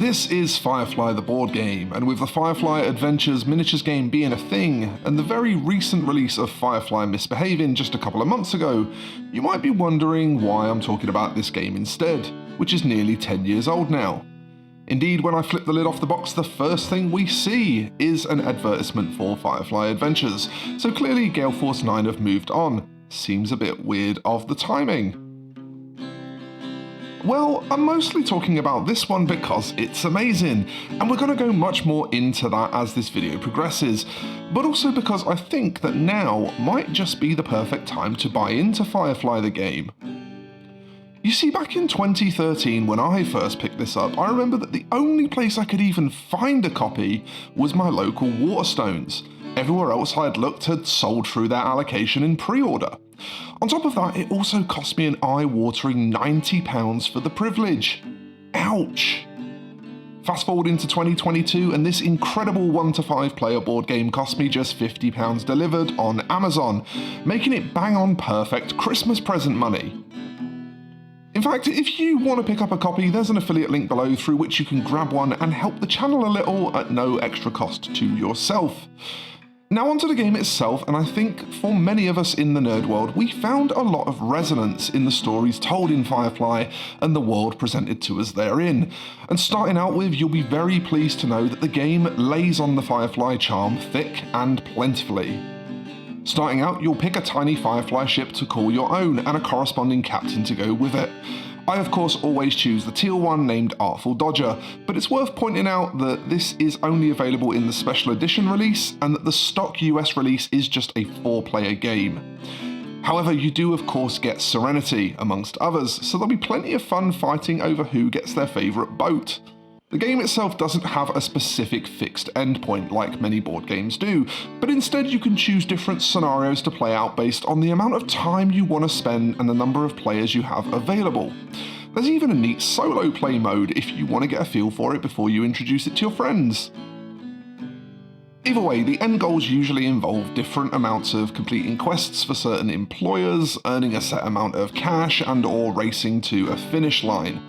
This is Firefly the board game, and with the Firefly Adventures miniatures game being a thing, and the very recent release of Firefly Misbehaving just a couple of months ago, you might be wondering why I'm talking about this game instead, which is nearly 10 years old now. Indeed, when I flip the lid off the box, the first thing we see is an advertisement for Firefly Adventures, so clearly GaleforceNine have moved on. Seems a bit weird of the timing. Well, I'm mostly talking about this one because it's amazing, and we're going to go much more into that as this video progresses, but also because I think that now might just be the perfect time to buy into Firefly the game. You see, back in 2013 when I first picked this up, I remember that the only place I could even find a copy was my local Waterstones. Everywhere else I had looked had sold through their allocation in pre-order. On top of that, it also cost me an eye-watering £90 for the privilege. Ouch! Fast forward into 2022 and this incredible 1 to 5 player board game cost me just £50 delivered on Amazon, making it bang on perfect Christmas present money. In fact, if you want to pick up a copy, there's an affiliate link below through which you can grab one and help the channel a little at no extra cost to yourself. Now onto the game itself, and I think for many of us in the nerd world, we found a lot of resonance in the stories told in Firefly and the world presented to us therein. And starting out with, you'll be very pleased to know that the game lays on the Firefly charm thick and plentifully. Starting out, you'll pick a tiny Firefly ship to call your own and a corresponding captain to go with it. I of course always choose the teal one named Artful Dodger, but it's worth pointing out that this is only available in the special edition release and that the stock US release is just a 4-player game. However, you do of course get Serenity, amongst others, so there'll be plenty of fun fighting over who gets their favourite boat. The game itself doesn't have a specific fixed endpoint like many board games do, but instead you can choose different scenarios to play out based on the amount of time you want to spend and the number of players you have available. There's even a neat solo play mode if you want to get a feel for it before you introduce it to your friends. Either way, the end goals usually involve different amounts of completing quests for certain employers, earning a set amount of cash, and or racing to a finish line.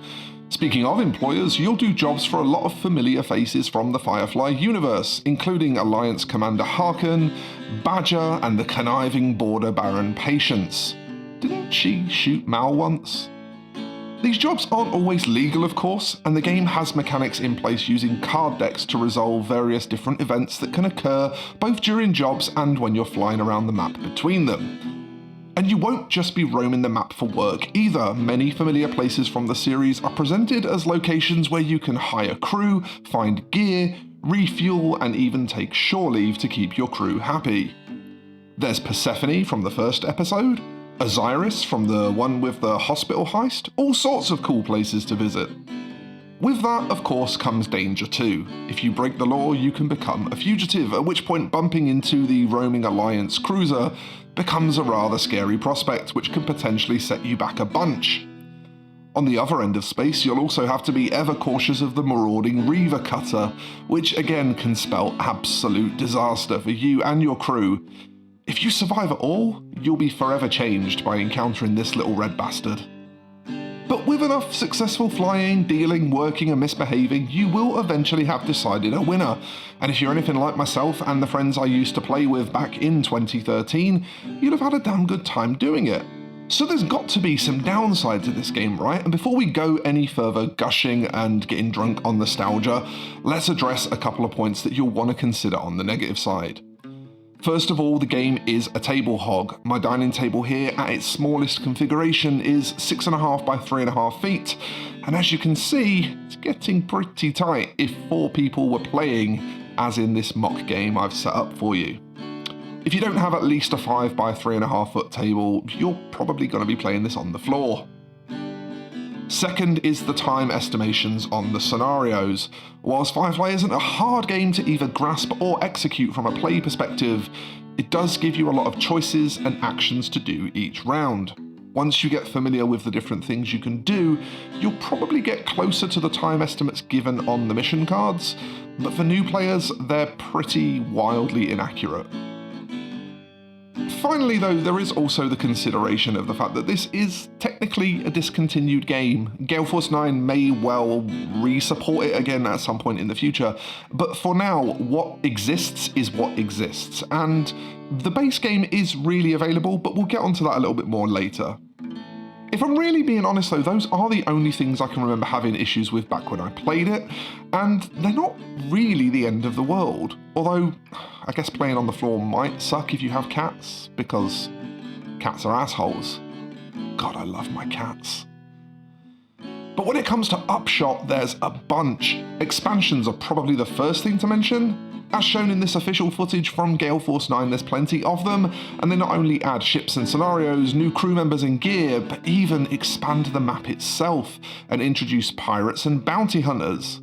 Speaking of employers, you'll do jobs for a lot of familiar faces from the Firefly universe, including Alliance Commander Harkin, Badger, and the conniving Border Baron Patience. Didn't she shoot Mal once? These jobs aren't always legal, of course, and the game has mechanics in place using card decks to resolve various different events that can occur both during jobs and when you're flying around the map between them. And you won't just be roaming the map for work either. Many familiar places from the series are presented as locations where you can hire crew, find gear, refuel, and even take shore leave to keep your crew happy. There's Persephone from the first episode, Osiris from the one with the hospital heist, all sorts of cool places to visit. With that, of course, comes danger too. If you break the law, you can become a fugitive, at which point bumping into the roaming Alliance cruiser becomes a rather scary prospect, which can potentially set you back a bunch. On the other end of space, you'll also have to be ever cautious of the marauding Reaver Cutter, which again can spell absolute disaster for you and your crew. If you survive at all, you'll be forever changed by encountering this little red bastard. But with enough successful flying, dealing, working and misbehaving, you will eventually have decided a winner. And if you're anything like myself and the friends I used to play with back in 2013, you'll have had a damn good time doing it. So there's got to be some downsides to this game, right? And before we go any further gushing and getting drunk on nostalgia, let's address a couple of points that you'll want to consider on the negative side. First of all, the game is a table hog. My dining table here at its smallest configuration is 6.5 by 3.5 feet, and as you can see, it's getting pretty tight if 4 people were playing, as in this mock game I've set up for you. If you don't have at least a 5 by 3.5 foot table, you're probably going to be playing this on the floor. Second is the time estimations on the scenarios. Whilst Firefly isn't a hard game to either grasp or execute from a play perspective, it does give you a lot of choices and actions to do each round. Once you get familiar with the different things you can do, you'll probably get closer to the time estimates given on the mission cards, but for new players, they're pretty wildly inaccurate. Finally though, there is also the consideration of the fact that this is technically a discontinued game. GaleforceNine may well re-support it again at some point in the future, but for now, what exists is what exists, and the base game is really available, but we'll get onto that a little bit more later. If I'm really being honest though, those are the only things I can remember having issues with back when I played it, and they're not really the end of the world. Although, I guess playing on the floor might suck if you have cats, because cats are assholes. God, I love my cats. But when it comes to Upshot, there's a bunch. Expansions are probably the first thing to mention. As shown in this official footage from GaleforceNine, there's plenty of them, and they not only add ships and scenarios, new crew members and gear, but even expand the map itself and introduce pirates and bounty hunters.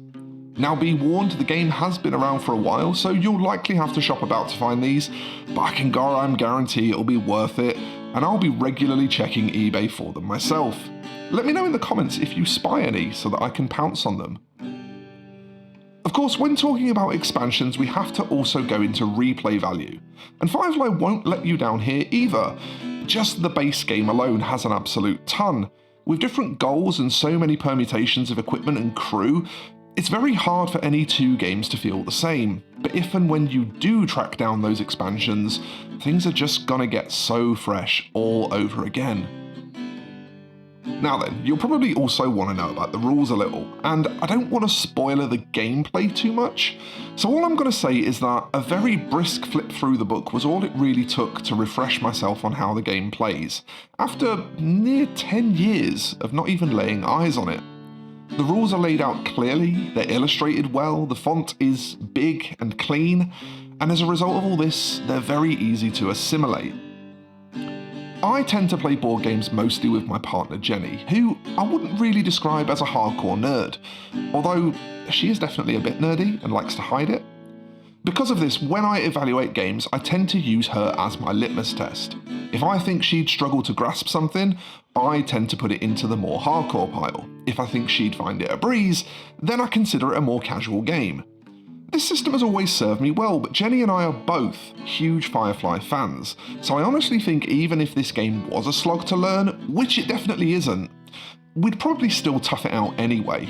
Now be warned, the game has been around for a while, so you'll likely have to shop about to find these, but I can guarantee it'll be worth it, and I'll be regularly checking eBay for them myself. Let me know in the comments if you spy any so that I can pounce on them. Of course, when talking about expansions, we have to also go into replay value. And Firefly won't let you down here either. Just the base game alone has an absolute ton. With different goals and so many permutations of equipment and crew, it's very hard for any two games to feel the same. But if and when you do track down those expansions, things are just gonna get so fresh all over again. Now then, you'll probably also want to know about the rules a little, and I don't want to spoiler the gameplay too much, so all I'm going to say is that a very brisk flip through the book was all it really took to refresh myself on how the game plays, after near 10 years of not even laying eyes on it. The rules are laid out clearly, they're illustrated well, the font is big and clean, and as a result of all this, they're very easy to assimilate. I tend to play board games mostly with my partner Jenny, who I wouldn't really describe as a hardcore nerd, although she is definitely a bit nerdy and likes to hide it. Because of this, when I evaluate games, I tend to use her as my litmus test. If I think she'd struggle to grasp something, I tend to put it into the more hardcore pile. If I think she'd find it a breeze, then I consider it a more casual game. This system has always served me well, but Jenny and I are both huge Firefly fans, so I honestly think even if this game was a slog to learn, which it definitely isn't, we'd probably still tough it out anyway.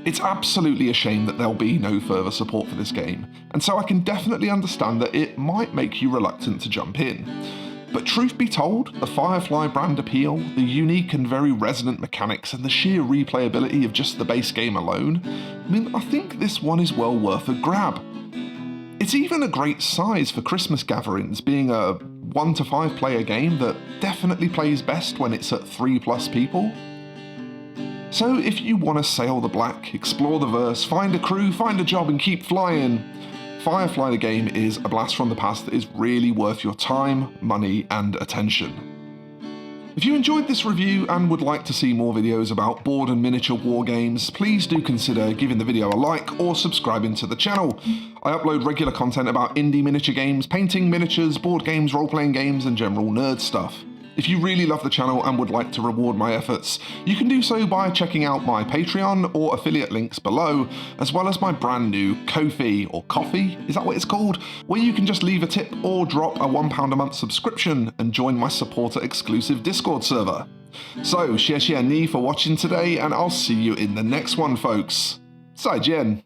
It's absolutely a shame that there'll be no further support for this game, and so I can definitely understand that it might make you reluctant to jump in. But truth be told, the Firefly brand appeal, the unique and very resonant mechanics, and the sheer replayability of just the base game alone, I think this one is well worth a grab. It's even a great size for Christmas gatherings, being a 1 to 5 player game that definitely plays best when it's at 3+ people. So if you want to sail the black, explore the verse, find a crew, find a job and keep flying, Firefly the game is a blast from the past that is really worth your time, money and attention. If you enjoyed this review and would like to see more videos about board and miniature war games, please do consider giving the video a like or subscribing to the channel. I upload regular content about indie miniature games, painting, miniatures, board games, role-playing games and general nerd stuff. If you really love the channel and would like to reward my efforts, you can do so by checking out my Patreon or affiliate links below, as well as my brand new Ko-fi, or Coffee, is that what it's called? Where you can just leave a tip or drop a £1 a month subscription and join my supporter exclusive Discord server. So, xie xie ni for watching today, and I'll see you in the next one, folks. 再见.